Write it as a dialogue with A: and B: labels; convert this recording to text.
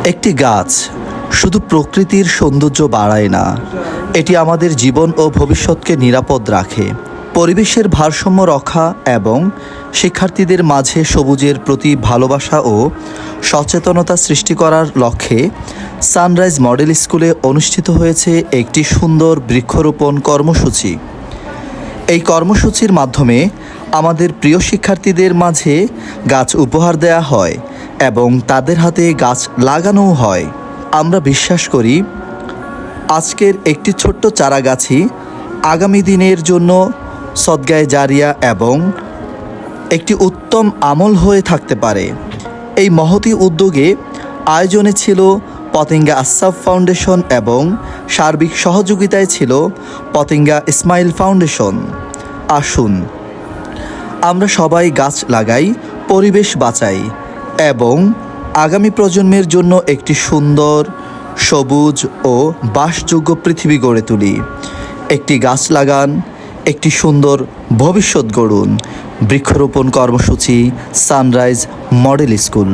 A: একটি গাছ শুধু প্রকৃতির সৌন্দর্য বাড়ায় না, এটি আমাদের জীবন ও ভবিষ্যৎকে নিরাপদ রাখে। পরিবেশের ভারসাম্য রক্ষা এবং শিক্ষার্থীদের মাঝে সবুজের প্রতি ভালোবাসা ও সচেতনতা সৃষ্টি করার লক্ষ্যে সানরাইজ মডেল স্কুলে অনুষ্ঠিত হয়েছে একটি সুন্দর বৃক্ষরোপণ কর্মসূচি। এই কর্মসূচির মাধ্যমে আমাদের প্রিয় শিক্ষার্থীদের মাঝে গাছ উপহার দেওয়া হয় এবং তাদের হাতে গাছ লাগানোও হয়। আমরা বিশ্বাস করি আজকের একটি ছোট্ট চারাগাছই আগামী দিনের জন্য সদগায়ে জারিয়া এবং একটি উত্তম আমল হয়ে থাকতে পারে। এই মহতী উদ্যোগে আয়োজনে ছিল পতেঙ্গা আসাফ ফাউন্ডেশন এবং সার্বিক সহযোগিতায় ছিল পতেঙ্গা ইসমাইল ফাউন্ডেশন। আসুন আমরা সবাই গাছ লাগাই, পরিবেশ বাঁচাই এবং আগামী প্রজন্মের জন্য একটি সুন্দর, সবুজ ও বাসযোগ্য পৃথিবী গড়ে তুলি। একটি গাছ লাগান, একটি সুন্দর ভবিষ্যৎ গড়ুন। বৃক্ষরোপণ কর্মসূচি, সানরাইজ মডেল স্কুল।